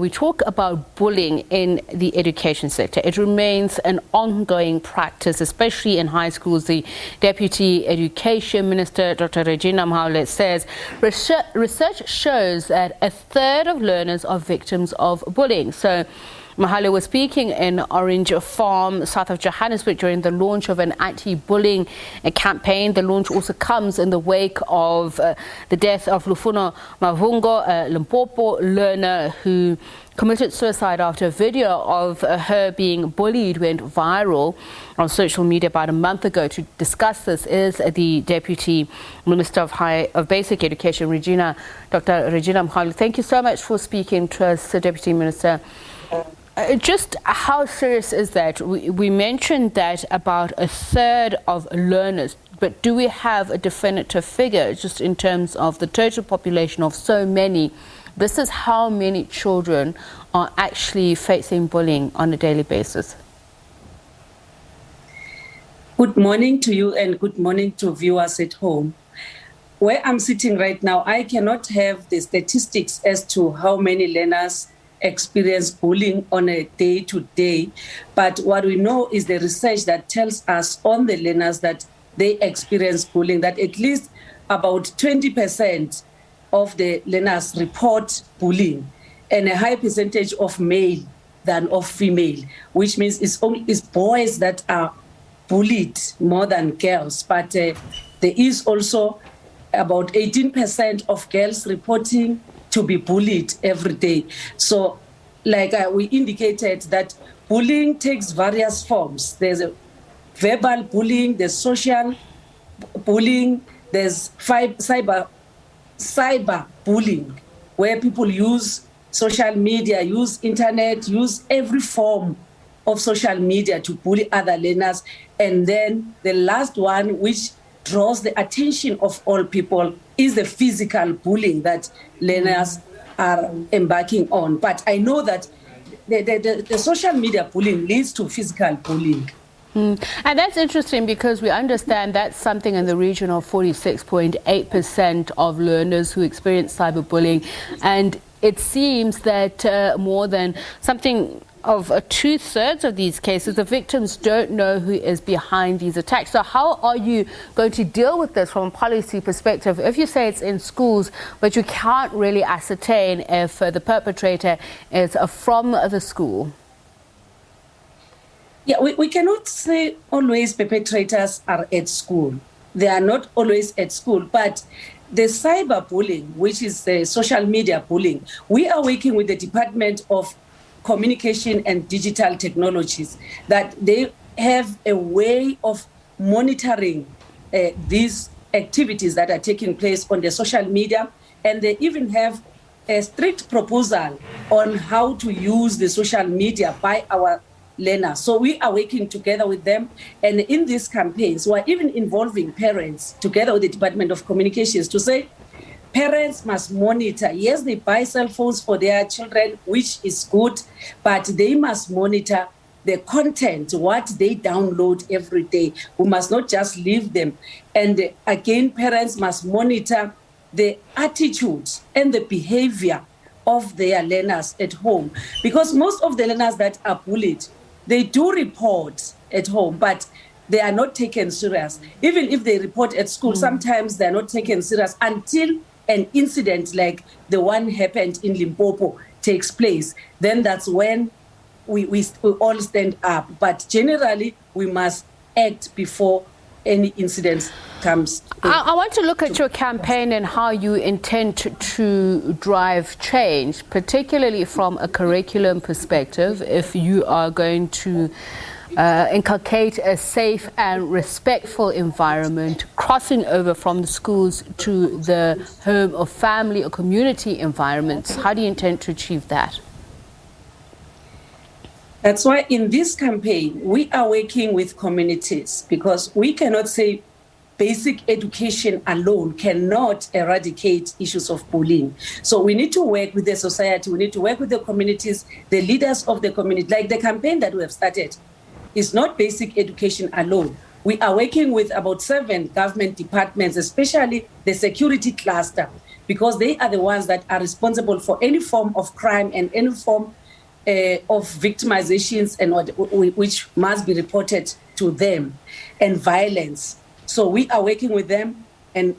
We talk about bullying in the education sector. It remains an ongoing practice, especially in high schools. The Deputy Education Minister, Dr. Reginah Mhaule, says research shows that a third of learners are victims of bullying. So Mhaule was speaking in Orange Farm, south of Johannesburg, during the launch of an anti-bullying campaign. The launch also comes in the wake of the death of Lufuna Mavungo, a Limpopo learner who committed suicide after a video of her being bullied went viral on social media about a month ago. To discuss this is the Deputy Minister of Basic Education, Dr. Reginah Mhaule. Thank you so much for speaking to us, Deputy Minister. Just how serious is that? We mentioned that about a third of learners, but do we have a definitive figure just in terms of the total population of so many? This is how many children are actually facing bullying on a daily basis. Good morning to you and good morning to viewers at home. Where I'm sitting right now, I cannot have the statistics as to how many learners experience bullying on a day-to-day, but what we know is the research that tells us on the learners that they experience bullying, that at least about 20% of the learners report bullying, and a high percentage of male than of female, which means it's boys that are bullied more than girls. But there is also about 18% of girls reporting to be bullied every day. So like we indicated, that bullying takes various forms. There's a verbal bullying, there's social bullying, there's cyber bullying, where people use social media, use internet, use every form of social media to bully other learners. And then the last one, which draws the attention of all people, is the physical bullying that learners are embarking on. But I know that the social media bullying leads to physical bullying. And that's interesting because we understand that's something in the region of 46.8% of learners who experience cyberbullying. And it seems that more than something of 2/3 of these cases, the victims don't know who is behind these attacks. So how are you going to deal with this from a policy perspective? If you say it's in schools, but you can't really ascertain if the perpetrator is from the school? Yeah, we cannot say always perpetrators are at school. They are not always at school, but the cyberbullying, which is the social media bullying, we are working with the Department of Communication and Digital Technologies, that they have a way of monitoring these activities that are taking place on the social media, and they even have a strict proposal on how to use the social media by our learners. So we are working together with them, and in these campaigns we are even involving parents together with the Department of Communications to say parents must monitor. Yes, they buy cell phones for their children, which is good, but they must monitor the content, what they download every day. We must not just leave them. And again, parents must monitor the attitudes and the behavior of their learners at home, because most of the learners that are bullied, they do report at home, but they are not taken serious. Even if they report at school, sometimes they're not taken serious until an incident like the one happened in Limpopo takes place. Then that's when we all stand up. But generally, we must act before any incident comes. I want to look at your campaign and how you intend to drive change, particularly from a curriculum perspective. If you are going to inculcate a safe and respectful environment, crossing over from the schools to the home or family or community environments, how do you intend to achieve that? That's why in this campaign, we are working with communities, because we cannot say basic education alone cannot eradicate issues of bullying. So we need to work with the society, we need to work with the communities, the leaders of the community. Like the campaign that we have started is not basic education alone. We are working with about 7 government departments, especially the security cluster, because they are the ones that are responsible for any form of crime and any form of victimizations and which must be reported to them, and violence. So we are working with them and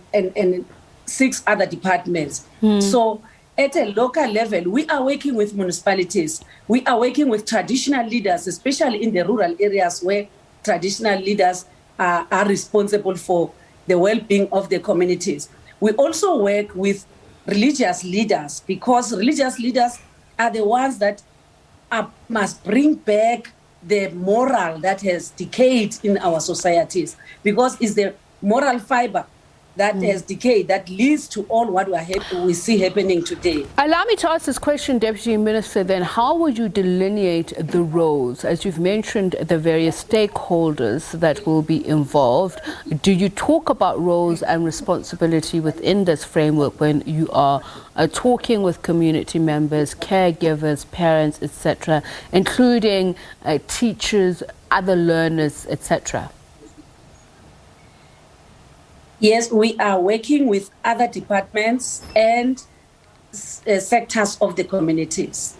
6 other departments. So at a local level, we are working with municipalities. We are working with traditional leaders, especially in the rural areas where traditional leaders are responsible for the well-being of the communities. We also work with religious leaders, because religious leaders are the ones that must bring back the moral that has decayed in our societies, because it's the moral fiber that has decayed that leads to all what we see happening today. Allow me to ask this question, Deputy Minister, then. How would you delineate the roles? As you've mentioned, the various stakeholders that will be involved. Do you talk about roles and responsibility within this framework when you are talking with community members, caregivers, parents, etc., including teachers, other learners, etc.? Yes, we are working with other departments and sectors of the communities.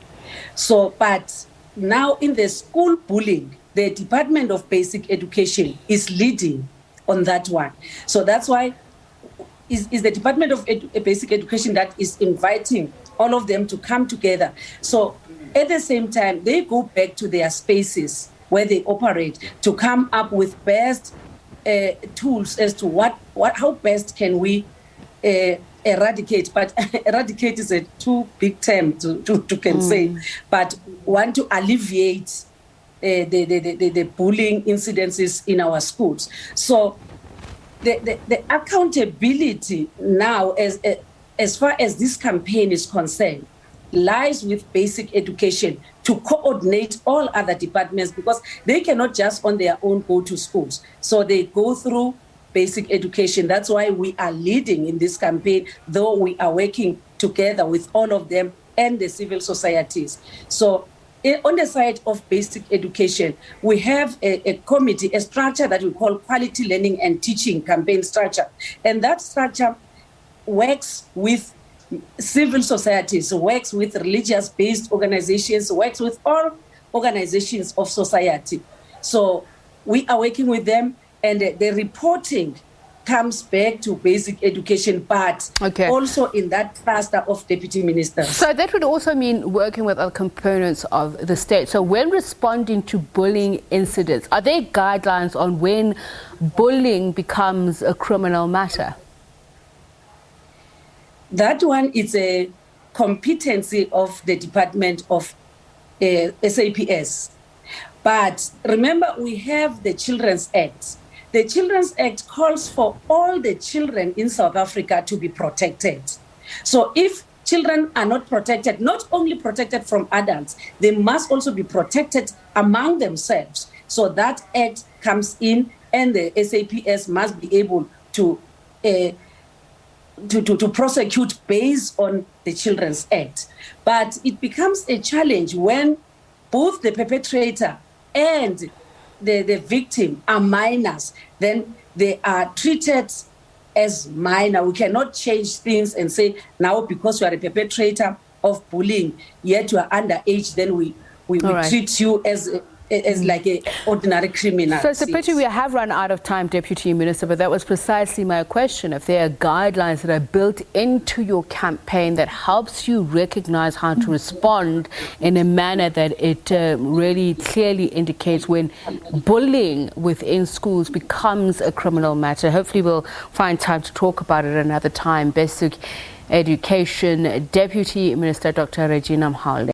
So, but now in the school bullying, the Department of Basic Education is leading on that one. So that's why is the Department of Basic Education that is inviting all of them to come together. So at the same time, they go back to their spaces where they operate to come up with best tools as to how best can we eradicate. But eradicate is a too big term to say, but want to alleviate the bullying incidences in our schools. So the accountability now, as far as this campaign is concerned, lies with basic education to coordinate all other departments, because they cannot just on their own go to schools. So they go through basic education. That's why we are leading in this campaign, though we are working together with all of them and the civil societies. So on the side of basic education, we have a committee, a structure that we call Quality Learning and Teaching Campaign Structure. And that structure works with civil societies, works with religious-based organizations, works with all organizations of society. So we are working with them, and the reporting comes back to basic education, but also in that cluster of deputy ministers. So that would also mean working with other components of the state. So when responding to bullying incidents, are there guidelines on when bullying becomes a criminal matter? That one is a competency of the Department of SAPS. But remember, we have the Children's Act. The Children's Act calls for all the children in South Africa to be protected. So if children are not protected, not only protected from adults, they must also be protected among themselves. So that act comes in, and the SAPS must be able to prosecute based on the Children's Act. But it becomes a challenge when both the perpetrator and the victim are minors. Then they are treated as minor. We cannot change things and say, now because you are a perpetrator of bullying, yet you are underage, then we treat you as like an ordinary criminal. So, Tshepiso, we have run out of time, Deputy Minister, but that was precisely my question. If there are guidelines that are built into your campaign that helps you recognize how to respond in a manner that it really clearly indicates when bullying within schools becomes a criminal matter. Hopefully we'll find time to talk about it another time. Basic Education Deputy Minister Dr. Reginah Mhaule.